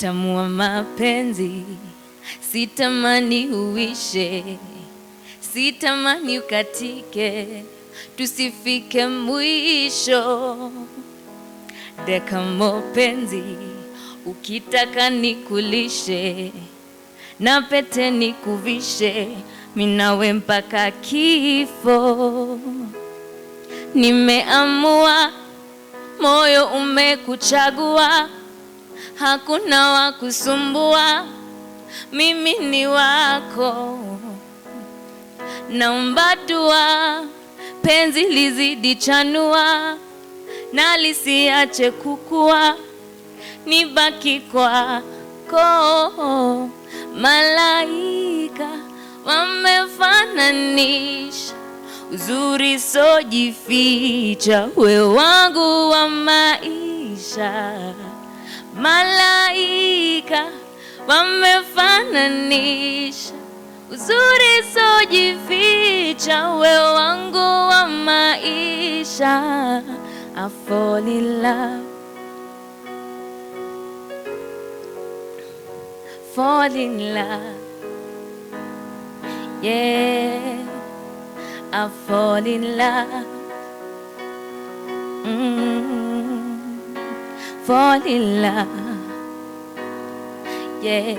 utamu wa mapenzi, sitamani uishe, sitamani ukatike, tusifike mwisho. Deka mapenzi, ukitaka nikulishe, na pete nikuvishe, minawe mpaka kifo. Nimeamua, moyo umekuchagua, hakuna wa kusumbua, mimi ni wako. Naomba dua, penzi lizidi chanua, na lisiache kukua, nibaki kwako. Malaika wamefananisha, uzuri sojificha, we wangu wa maisha. Malaika wamefananisha, uzuri sojificha, we wangu wa maisha. I fall in love, fall in love, yeah, I fall in love, fall in love, yeah.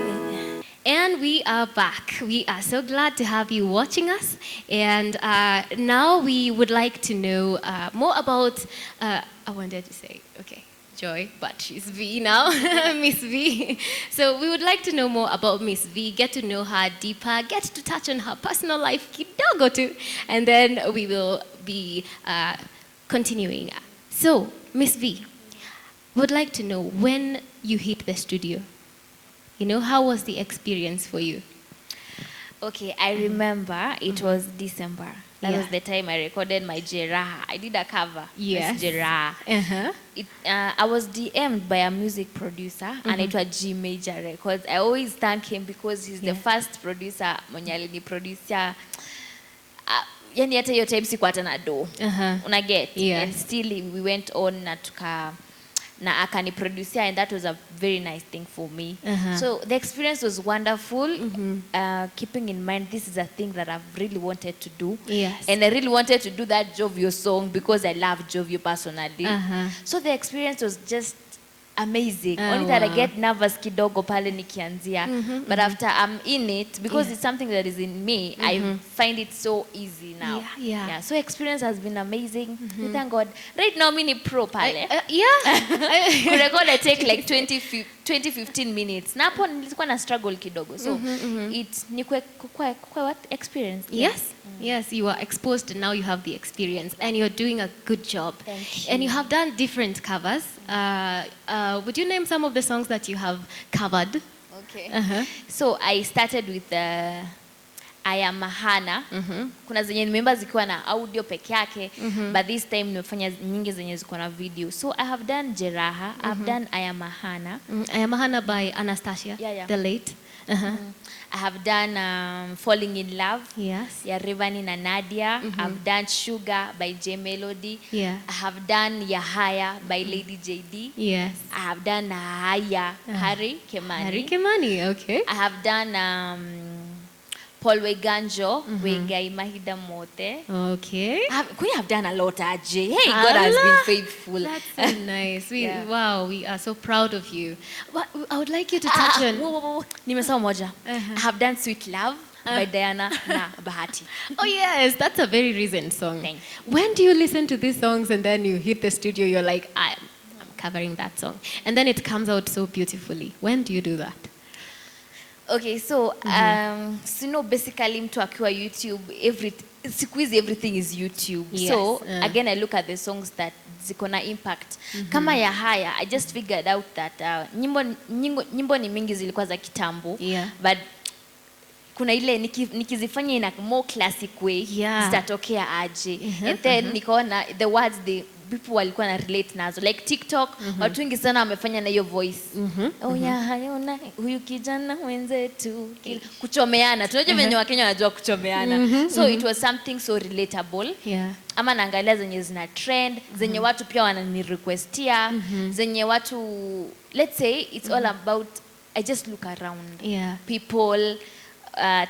And we are back. We are so glad to have you watching us. And now we would like to know more about, I wanted to say, okay, Joy, but she's V now, Miss V. So we would like to know more about Miss V, get to know her deeper, get to touch on her personal life, kidogo too, and then we will be continuing. So, Miss V, would like to know when you hit the studio. You know, how was the experience for you? Okay, I remember it was December. That was the time I recorded my Jeraha. I did a cover. Yes. Jeraha. I was DM'd by a music producer, and it was G Major Records. I always thank him because he's the first producer mwenye aliniproducer. Yani hata hiyo time sikuwa hata na do. Una get? And still we went on na akaniproducer, and that was a very nice thing for me. So the experience was wonderful. Keeping in mind this is a thing that I've really wanted to do. And I really wanted to do that Jovio song because I love Jovio personally. So the experience was just amazing. Only that I get nervous kidogo pale nikianzia. But after I'm in it, because it's something that is in me, I find it so easy now. So experience has been amazing. Thank God. Right now, mini pro pale. Kurekod I take like 20-15 minutes. Napo nilikuwa na struggle kidogo. So it's what experience. Yes, you are exposed and now you have the experience and you're doing a good job. Thank you. And you have done different covers. Would you name some of the songs that you have covered? Okay. So I started with I Am Hana. Kuna zenye nimeimba zikiwa na audio peke yake, but this time nimefanya nyingi zenye ziko na video. So I have done Jeraha, I've done I Am Hana. I Am Hana by Anastasia, the late. I have done Falling in Love. Yes. Ya Rivani na Nadia. I've done Sugar by J Melody. I have done Yahaya by Lady JD. Yes. I have done Haya, Harry Kemani. Harry Kemani, okay. I have done Paul Weganjo, Wegai Mahida Mote. Okay. We have done a lot, Ajay. Hey, God has been faithful. That's so nice. Wow, we are so proud of you. I would like you to touch on... Nimesema moja. I have done Sweet Love by Diana na Bahati. Oh yes, that's a very recent song. Thanks. When do you listen to these songs and then you hit the studio, you're like, I'm covering that song. And then it comes out so beautifully. When do you do that? Okay, so basically mtu akiwa YouTube, siku hizi everything is YouTube. So again I look at the songs that ziko na impact. Kama ya Haya, I just figured out that nyimbo ni mingi zilikuwa za kitambo, but kuna ile nikizifanya in a more classic way zitatokea aje. And then nikaona the words people walikuwa na relate nazo, like TikTok watu wengi sana wamefanya na hiyo voice. Oh yeah, hayona huyu kijana wenzetu kuchomeana. Tunajua venye Wakenya wanajua kuchomeana. So it was something so relatable. Ama naangalia zenye zina trend, zenye watu pia wanani requestia, zenye watu, let's say it's all about I just look around. Yeah. People,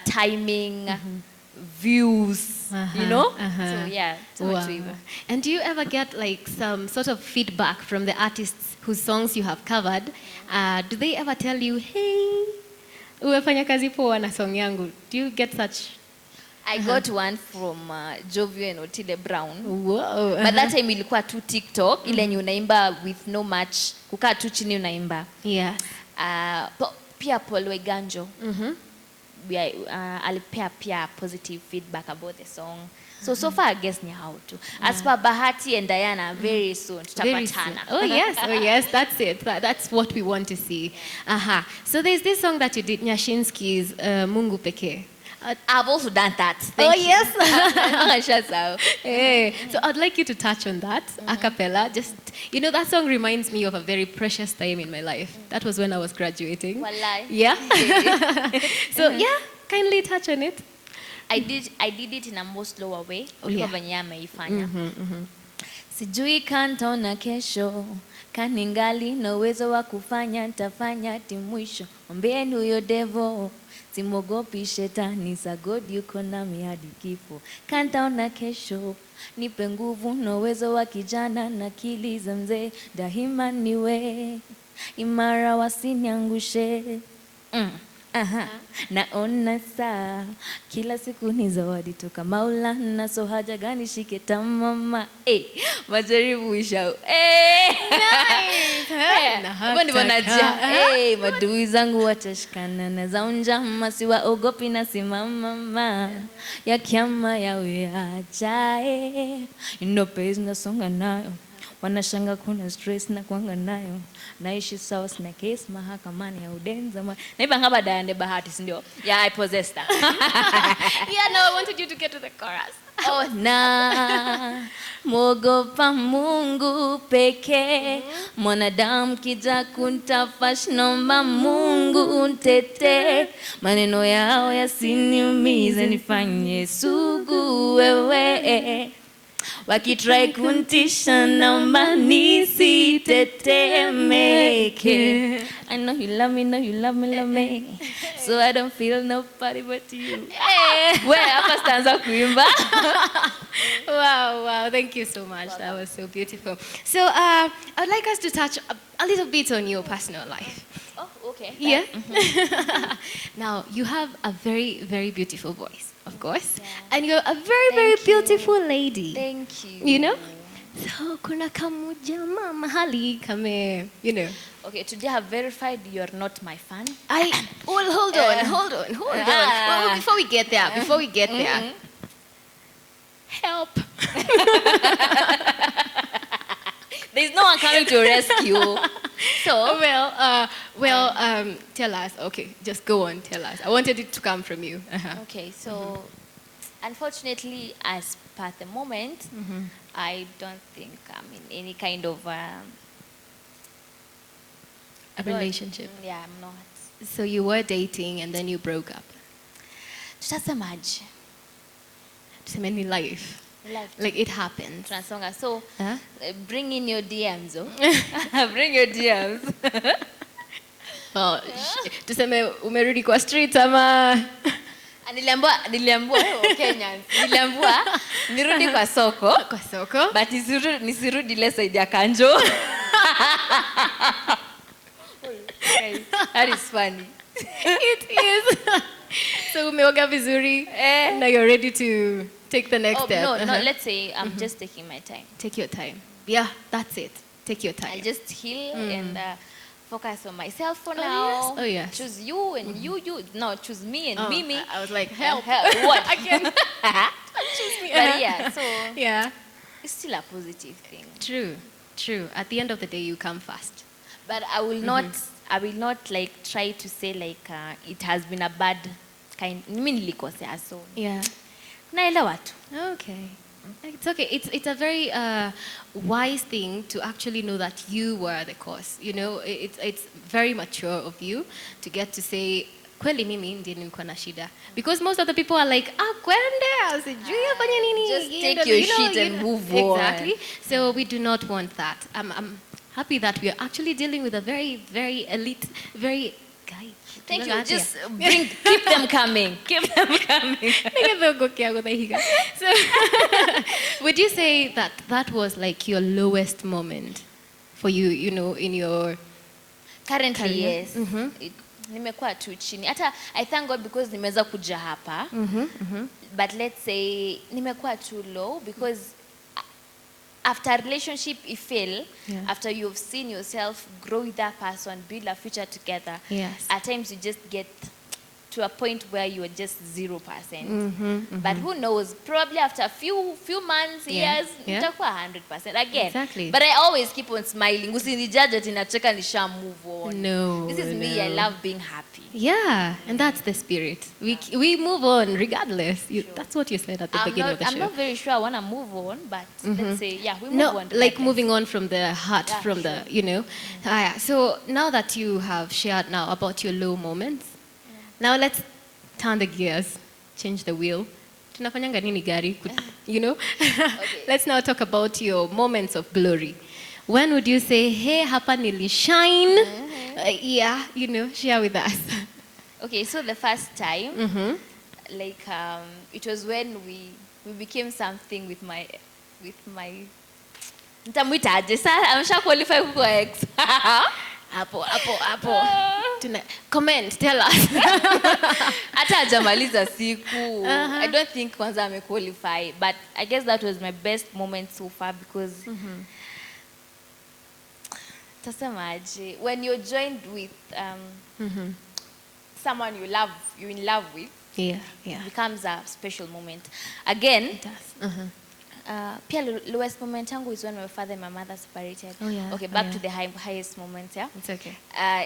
timing, views, you know? So yeah, so much hivyo. And do you ever get like some sort of feedback from the artists whose songs you have covered? Do they ever tell you, hey, umefanya kazi poa na song yangu? Do you get such? I got one from Jovio and Otile Brown. Whoa. But that time ilikuwa tu TikTok, ile yenye unaimba with no match, kukaa tu chini unaimba. Yes. Pia Paul Weganjo. Alipea pia positive feedback about the song. So far I guess ni how to. As per Bahati and Diana, very soon tutapatana. Oh yes, that's it. That's what we want to see. So there's this song that you did, Nyashinsky's Mungu Pekee. I've also done that. Thank you. Yes. Hey. So I'd like you to touch on that a cappella. Just, that song reminds me of a very precious time in my life. That was when I was graduating. Walai. Yeah. So yeah, kindly touch on it. I did it in a more slower way. Venye ameifanya. Sijui kantaona kesho, kaningali na uwezo wa kufanya, nitafanya hadi mwisho. Ombeeni huyo devil, simogopi shetani, sa God yuko nami hadi kifo. Kantaona kesho, nipe nguvu na uwezo wa kijana na akili za mzee, daima niwe imara wasiniangushe. Naona saa kila siku ni zawadi toka Maulana, so haja gani shike tamama. Majaribu ishao. Ndivyo najia. Madui zangu watashikana na za njama, siwaogopi na simama ya kiama yawe ajae. Pace nasonga nayo, wanashanga kuna stress na kuanga nayo, naishi sawa sina case mahakamani ya udenza. Naiba ngaba Diana Bahati, si ndio? Yeah, I possess that. Yeah, no, I wanted you to get to the chorus. Mwogopa Mungu pekee, mwanadamu kija kuntafash, nomba Mungu ntete, maneno yao yasiniumize, nifanye sugu wewe. Wakitry kuntisha naomba nisitetemeke. I know you love me, love me. So I don't feel nobody but you. Hapa stanza kuimba. Wow, thank you so much. That was so beautiful. So I'd like us to touch a little bit on your personal life. Oh, okay. Yeah. Now, you have a very, very beautiful voice, of course. Yeah. And you're a very, very beautiful lady. Thank you. You know? So, kuna kamujama mahali kame, Okay, today I have verified you're not my fan. Hold on. Well, before we get there, help. There's no one coming to rescue. So, tell us. Okay, just go on, tell us. I wanted it to come from you. Okay, so unfortunately, as per the moment, I don't think I'm in any kind of a relationship. Yeah, I'm not. So you were dating and then you broke up. Tutasemaje? Tuseme life. Like it happened. Transonga. So, bring in your DMs. Bring your DMs. Well, tuseme umerudi kwa street ama Niliambiwa Kenyans. Niliambiwa nirudi kwa soko. But nisirudi ile side ya Kanjo. That is funny. It is. So umeoga vizuri. Now you're ready to take the next step. No, let's say I'm just taking my time. Take your time. Yeah, that's it. Take your time. I'll just heal and focus on myself for now. Oh, yes. Choose you and you. No, choose me and me. I was like, help. What? Again. Choose me. But yeah, so yeah, it's still a positive thing. True. At the end of the day, you come first. But I will not like try to say like it has been a bad kind. Nilikosea so. Yeah. Naelewa tu. Okay. It's okay. It's a very wise thing to actually know that you were the cause. It's very mature of you to get to say, kweli mimi ndiye nilikuwa na shida. Because most of the people are like, kwende, sijui afanye nini. Just take your shit and move on. Exactly. So we do not want that. I'm happy that we are actually dealing with a very, very elite, very Guy. Thank you. Just keep them coming. Keep them coming. So, would you say that that was like your lowest moment for you, you know, in your Currently, career? yes. Nimekuwa tu chini. Hata I thank God because nimeweza kuja hapa. But let's say nimekuwa too low because after a relationship you fail, after you've seen yourself grow with that person, build a future together, at times you just get to a point where you are just 0%. But who knows? Probably after a few months, years, nitakuwa 100% again. Exactly. But I always keep on smiling. Usinijudge ati nacheka nisha move on. No. This is me. I love being happy. Yeah, and that's the spirit. We move on regardless. That's what you said at the beginning of the show. I'm not very sure I want to move on, but let's say, we move on. No, like moving on from the heart, from the, you know. So now that you have shared now about your low moments, now let's turn the gears, change the wheel. Tunafanyanga nini gari, you know? Let's now talk about your moments of glory. When would you say, hey, hapa nilishine? You know, share with us. Okay, so the first time, like it was when we became something with my nitamuita aje sasa amesha qualify kuwa ex. Hapo. Comment, tell us. Hata hajamaliza siku. I don't think kwanza amequalify, but I guess that was my best moment so far because tasemaje, when you're joined with someone you're in love with, it becomes a special moment. Again, it does. Pia lowest moment yangu is when my father and my mother separated. Okay, back to the highest moment, It's okay.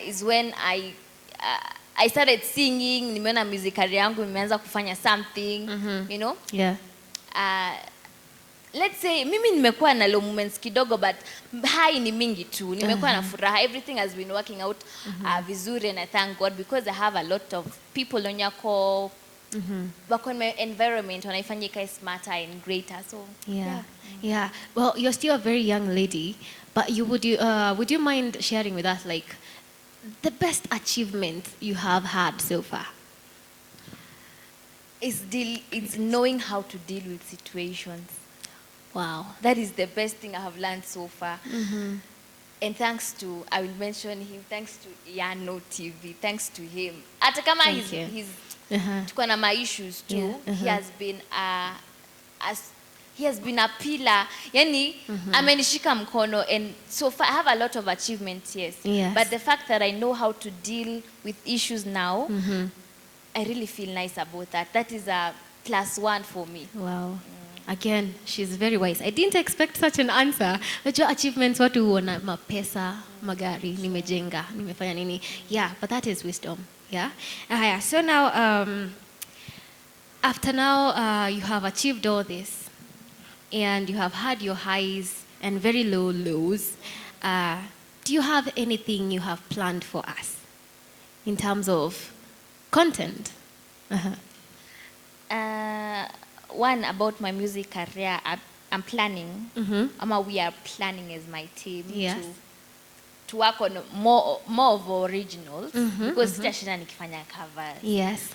Is when I started singing, nimeona music career yangu imeanza kufanya something, you know? Let's say mimi nimekuwa na low moments kidogo, but high ni mingi tu. Nimekuwa na furaha. Everything has been working out vizuri, and I thank God because I have a lot of people on your call. Back on my environment, wanaifanya ikae smarter and greater. So yeah. Well, you're still a very young lady, but would you mind sharing with us like the best achievement you have had so far? It's knowing how to deal with situations. Wow. That is the best thing I have learned so far. And thanks to, I will mention him, thanks to Yano TV, thanks to him. Hata kama tuko na my issues too, he has been a pillar. Yani, amenishika mkono, and so far I have a lot of achievements, yes. But the fact that I know how to deal with issues now, I really feel nice about that. That is a +1 for me. Wow. Again, she's very wise. I didn't expect such an answer. Your achievements, watu huona mapesa, magari, nimejenga, nimefanya nini. Yeah, but that is wisdom. So now, after now, you have achieved all this, and you have had your highs and very low lows. Do you have anything you have planned for us in terms of content? One, about my music career, I'm planning, we are planning as my team to work on more of originals, because sitashinda nikifanya covers.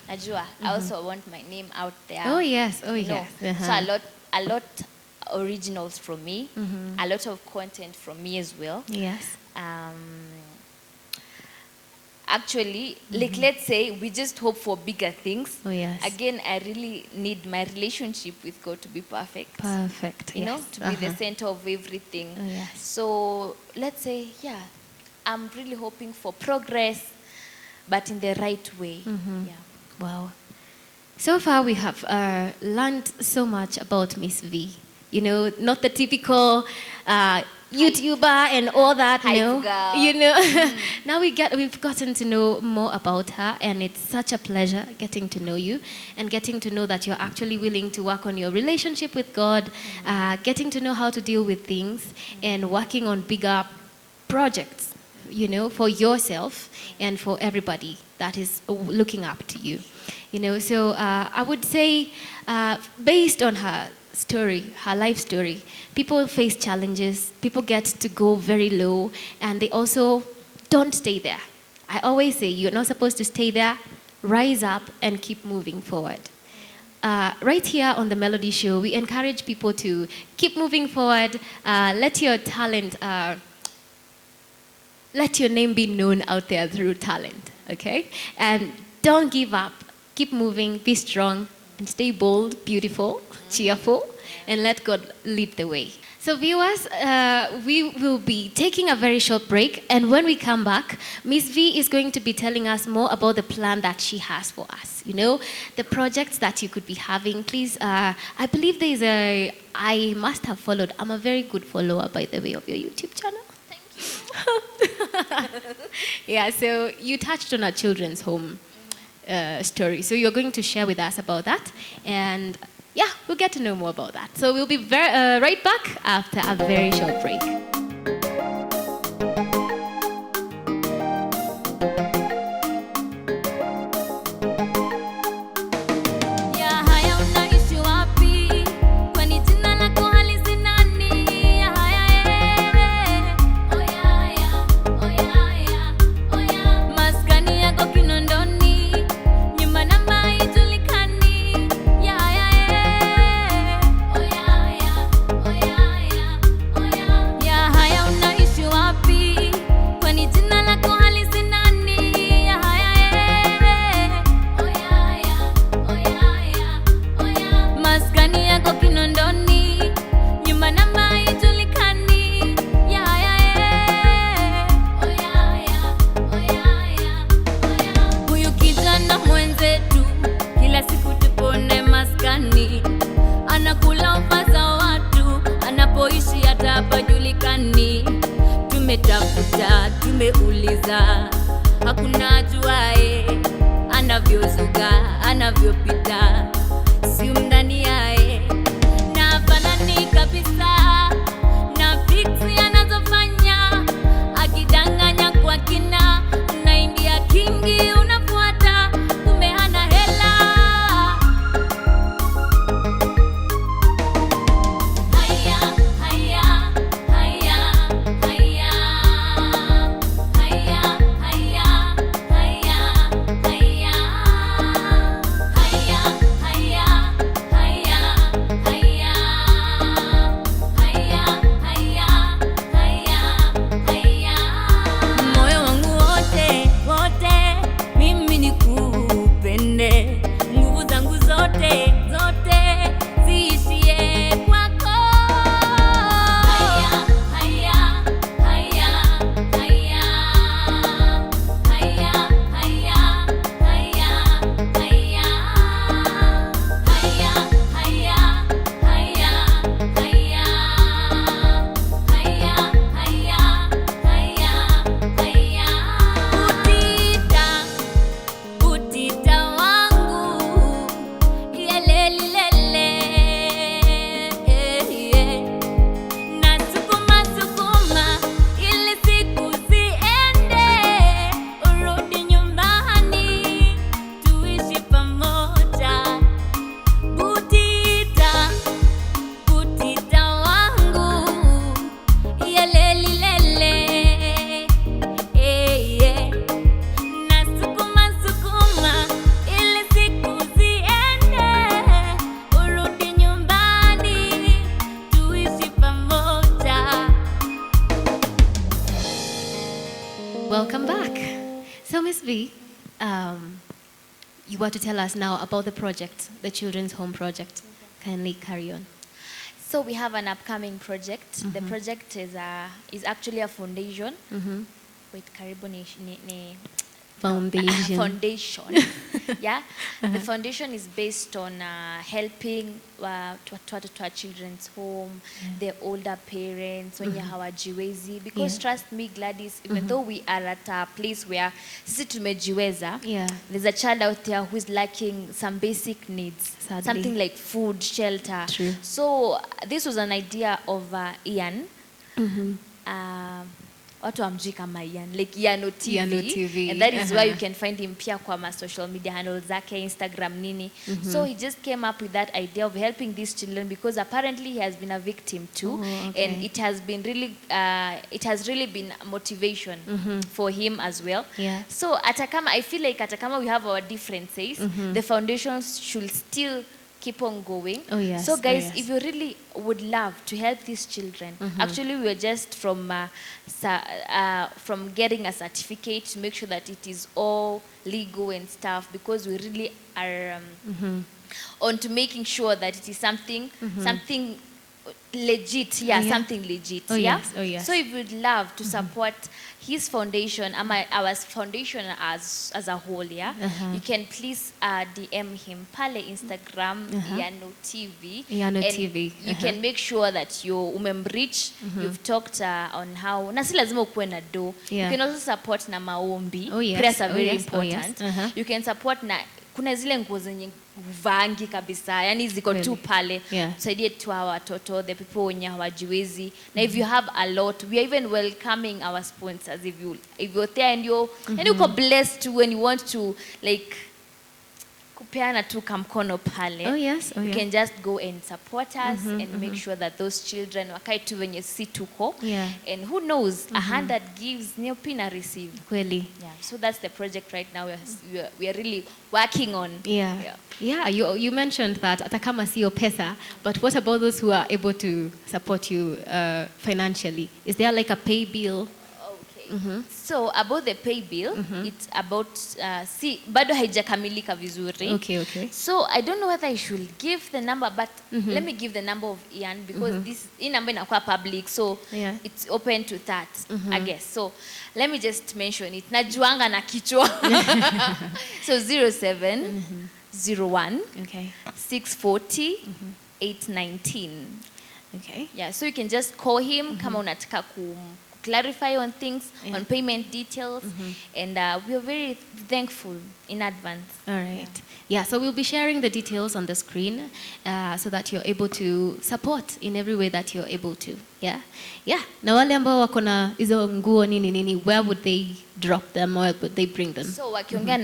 Najua, I also want my name out there. Oh yes. So a lot originals from me, a lot of content from me as well. Actually, like let's say we just hope for bigger things. Again, I really need my relationship with God to be perfect. You know, to be the center of everything. So let's say, I'm really hoping for progress, but in the right way. Wow. So far we have learned so much about Miss V. You know, not the typical YouTuber and all that. You know, now we've gotten to know more about her, and it's such a pleasure getting to know you and getting to know that you're actually willing to work on your relationship with God, getting to know how to deal with things, and working on bigger projects, you know, for yourself and for everybody that is looking up to you. You know, so I would say, based on her story, her life story, people face challenges, people get to go very low, and they also don't stay there. I always say you're not supposed to stay there. Rise up and keep moving forward. Right here on the Melody Show, we encourage people to keep moving forward. Let your talent, let your name be known out there through talent, okay? And don't give up. Keep moving, be strong, and stay bold, beautiful, cheerful, and let God lead the way. So viewers, we will be taking a very short break, and when we come back, Miss V is going to be telling us more about the plan that she has for us. You know, the projects that you could be having. Please, I believe there is I must have followed. I'm a very good follower, by the way, of your YouTube channel. Thank you. Yeah, so you touched on a children's home story. So you're going to share with us about that, and yeah, we'll get to know more about that. So we'll be right back after a very short break. Tumetafuta, tumeuliza, hakuna ajuaye anavyozuga, anavyopita, si mndani yae na fanani kabisa na fiksi anazofanya, akidanganya kwa kina, unaimbia kingi unafuata, kumbe hana hela. Haya, haya, haya, haya. Welcome back. So Miss V, you want to tell us now about the project, the Children's Home Project. Kindly carry on. So we have an upcoming project. The project is actually a foundation. Wait, karibu ni Foundation. Foundation. Yeah, the foundation is based on helping to our children's home, the older parents, wenye hawajiwezi. Because trust me, Gladys, even though we are at a place where sisi tumejiweza, there's a child out there who is lacking some basic needs. Sadly. Something like food, shelter. True. So this was an idea of Ian. watu wamjui kama Ian, like Iano TV. Iano TV. And that is why you can find him pia kwa ma social media handles zake, Instagram nini. So he just came up with that idea of helping these children because apparently he has been a victim too. And it has really been motivation for him as well. Yeah. So I feel like atakama we have our differences, the foundation should still keep on going. Oh, yes. So guys, Oh, yes. if you really would love to help these children, actually we are just from getting a certificate to make sure that it is all legal and stuff, because we really are on to making sure that it is something legit, something legit. Oh, yes. Oh, yes. So if you'd love to support his foundation, our foundation as a whole, you can please DM him pale Instagram, Iano TV. Iano And TV. You can make sure that you umemreach, you've talked on how, na si lazima ukuwe na do. You can also support na maombi. Oh, yes. Prayers are very Oh, yes. important. Oh, yes. You can support na, kuna zile nguo zenye vangi kabisa, yani ziko tu pale. Tusaidie tu hawa watoto, the people wenye hawajiwezi. Na if you have a lot, we are even welcoming our sponsors if you're there and and you're blessed when you want to like kupeana tu kamkono pale. Oh, yes. Oh, you yeah. can just go and support us and make sure that those children wakae tu venye si tuko. And who knows, 100 gives ni pina receive. Kweli. Yeah, so that's the project right now we are really working on. Yeah, you mentioned that atakama sio pesa, but what about those who are able to support you financially? Is there like a pay bill? So about the pay bill, it's about bado haijakamilika vizuri. Okay. So I don't know whether I should give the number, but let me give the number of Ian because this number inakuwa public, so it's open to that, I guess. So let me just mention it. Najuanga na kichwa. So 0701 640 819. Okay. Yeah, so you can just call him kama unataka clarify on things, on payment details, and we are very thankful in advance. All right. Yeah, so we'll be sharing the details on the screen so that you're able to support in every way that you're able to. Yeah. Na wale ambao wako na hizo nguo nini, where would they drop them or would they bring them? So wakiongea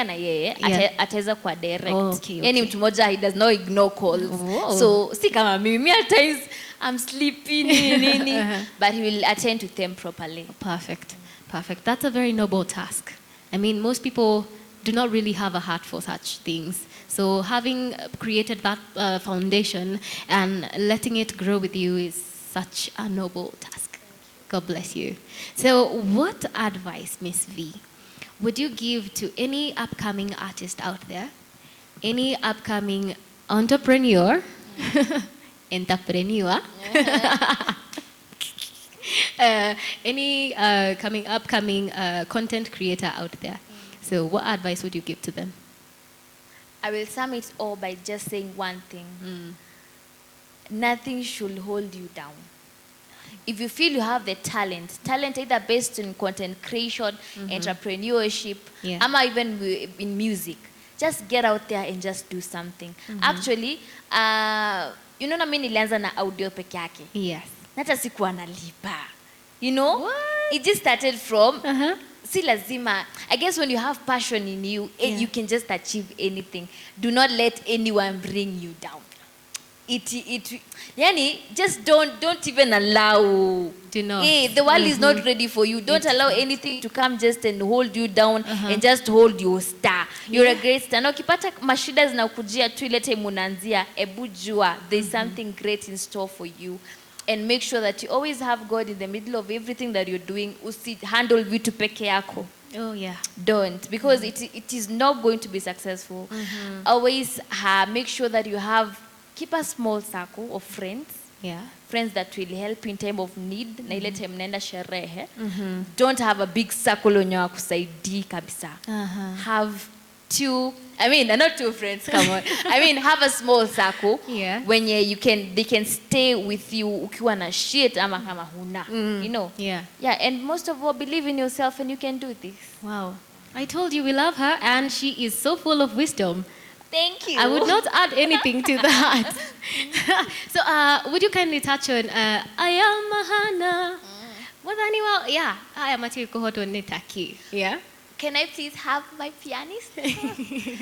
na yeye ataweza kwa direct. Okay. Yani mtu mmoja he does not ignore calls. So si kama mimi at times I'm sleeping nini, but he will attend to them properly. Perfect. That's a very noble task. I mean, most people do not really have a heart for such things. So having created that foundation and letting it grow with you is such a noble task. God bless you. So what advice, Miss V, would you give to any upcoming artist out there? Any upcoming entrepreneur? Any upcoming content creator out there? So what advice would you give to them? I will sum it all by just saying one thing. Nothing should hold you down. If you feel you have the talent either based in content creation, entrepreneurship, or even in music, just get out there and just do something. Actually, you know na mimi nilianza na audio peke yake. Yes. Hata sikuwa nalipa. You know? What? It just started from si lazima. I guess when you have passion in you, you can just achieve anything. Do not let anyone bring you down. Yani, just don't even allow. Do not. The world is not ready for you. Don't allow anything to come just and hold you down and just hold your star. You're a great star. Na ukipata mashida zinakujia tu ile time unaanzia, ebu jua there's something great in store for you. And make sure that you always have God in the middle of everything that you're doing. Handle vitu peke yako. Oh, yeah. Don't, because it is not going to be successful. Always make sure that you keep a small circle of friends. Yeah. Friends that will help in time of need. Na ile time mnaenda sherehe. Don't have a big circle wenye wakusaidii kabisa. Have not two friends, come on. Have a small circle when they can stay with you ukiwa na shit ama kama huna. You know? Yeah, and most of all, believe in yourself and you can do this. Wow. I told you we love her and she is so full of wisdom. Thank you. I would not add anything to that. So would you kindly touch on I am Mahana? Mwathani wa, yeah, haya mati kuhoto nitaki. Yeah. Can I please have my pianist?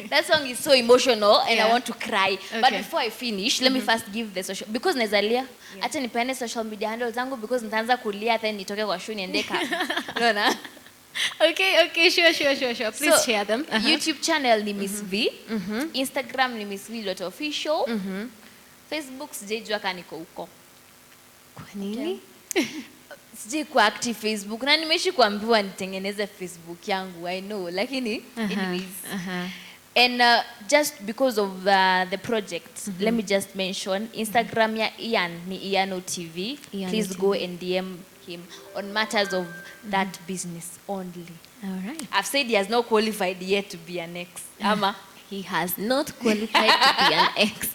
That song is so emotional and I want to cry. Okay. But before I finish, let me first give the social, because nazalia, acha nipeane social media handles zangu because nitaanza kulia then nitoke kwa shule niende ka. Unaona? Okay, sure. Please share them. YouTube channel ni Miss V. Instagram ni missv.official. Facebook sijajua kama niko huko. Kwa nini? Sijai kwa active Facebook na nimeishi kuambiwa nitengeneze Facebook yangu, I know, lakini anyways. And just because of the project, let me just mention Instagram ya Ian ni Iano TV. Please go and DM him on matters of that business only. All right. I've said he has not qualified yet to be an ex. Ama? He has not qualified to be an ex.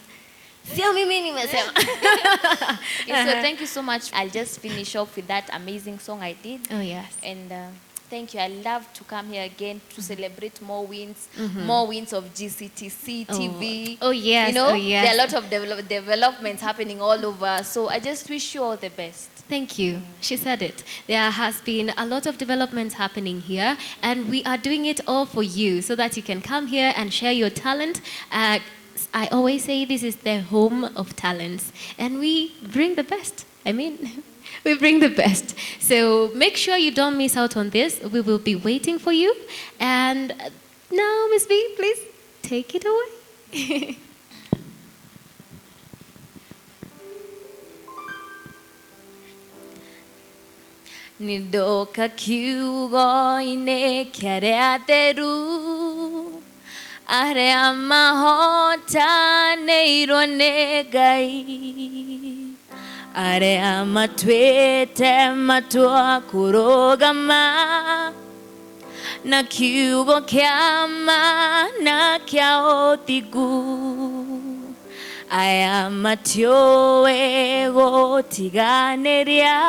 Sio mimi nimesema. So thank you so much. I'll just finish off with that amazing song I did. Oh yes. And thank you. I love to come here again to celebrate more wins of GCTC TV. Oh yes. You know, oh, yes. there are a lot of developments happening all over. So I just wish you all the best. Thank you. She said it. There has been a lot of developments happening here, and we are doing it all for you so that you can come here and share your talent. I always say this is the home of talents, and we bring the best. We bring the best. So make sure you don't miss out on this. We will be waiting for you. And now, Miss V, please take it away. Nidoka kiugo-inĩ kĩarĩa theru arĩa mahotanĩirwo nĩ Ngai, arĩa matuĩte matua kũrũgama na kiugo kĩa ma na kĩa ũthingu, aya matiũĩ gũtiganĩria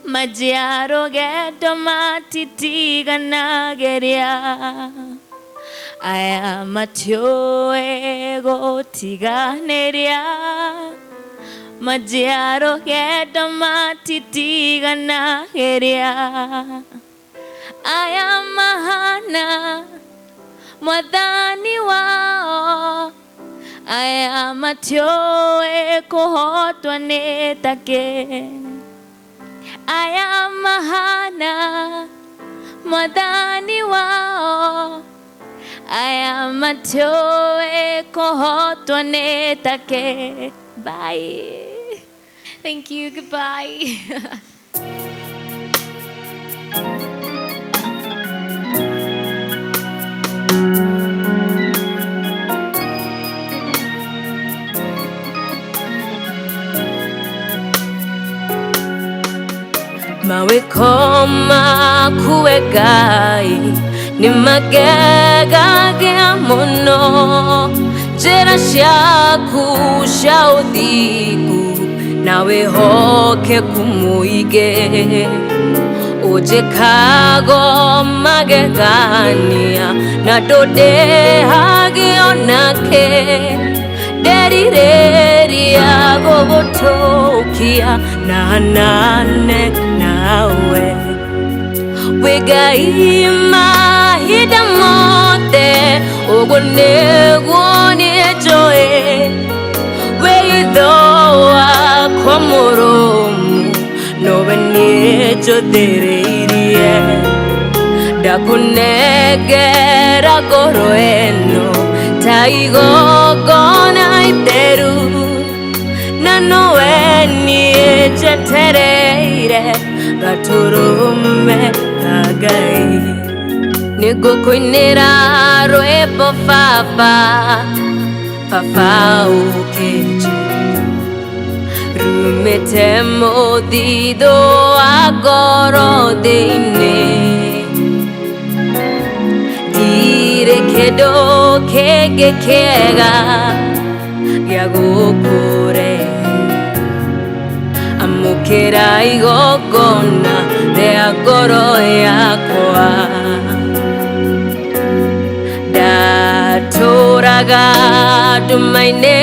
majiaro geto matitiganagĩria, aya matiũĩ gũtiganĩria majiaro geto matitiganagĩria, aya mahana Mwathani wao, aya matiũĩ kũhotwo nĩ take, aya mahana Mwathani wao, aya matiũĩ kũhotwo nĩ take. Bye. Thank you. Goodbye. Mawĩko maku we Ngai nĩ magegagia mũno, njĩra ciaku cia ũthingu na wĩhokeku mũingĩ, ũnjĩkaga magegania na ndũndĩhagia onakĩ, nderirĩria gũgũtũkia na hanane nawe, wĩ Ngai mahinda mothe, ũguo nĩguo niĩ njũĩ, wĩ ithe wakwa mũrũmu, nowe niĩ njũthĩrĩirie, ndakũnengera ngoro ĩno ta igongona itheru, na nowe niĩ njetereire gatũrũme ka Ngai. Nĩngũkũinĩra rwĩmbo Baba, Baba ũkĩnjĩra, rumĩte mũthithũ wa ngoro thĩinĩ, ndirĩ kĩndũ kĩngĩ kĩega gĩa gũkũrehe, amũkĩra igongona rĩa ngoro yakwa, ndatũũraga nduma-inĩ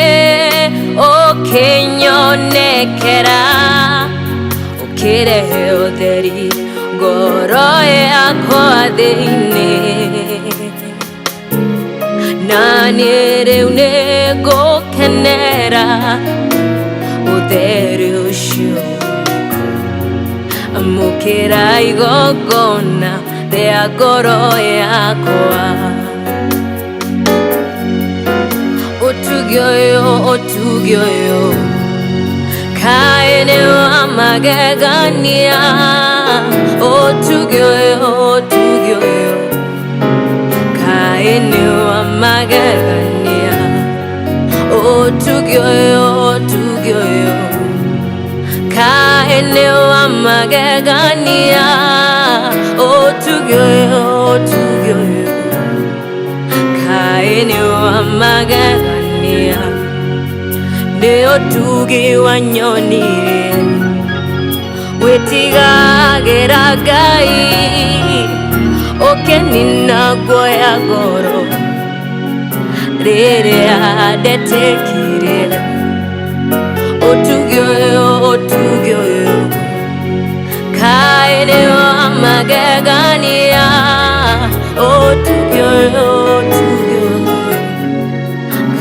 ũkĩnyonekera, Kire oderi goro yakwa thĩinĩ na niĩ rĩu nĩngũkenera ũtheri ũcio amũkĩra igongona rĩa ngoro yakwa ũtugi ũyũ kaĩ nĩ wa magegania ũtugi ũyũ kaĩ nĩ wa magegania ũtugi ũyũ kaĩ nĩ wa magegania ũtugi ũyũ kaĩ nĩ wa magegania nĩ ũtugi wa nyoni wĩtigagĩra Ngai ũkenina guoya ngoro rĩrĩa ndetĩkire ũtugi ũyũ kaĩ nĩ wa magegania ũtugi ũyũ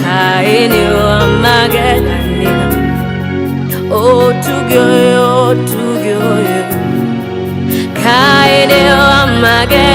kaĩ nĩ wa magegania ũtugi ũyũ kaĩ nĩ wa magegania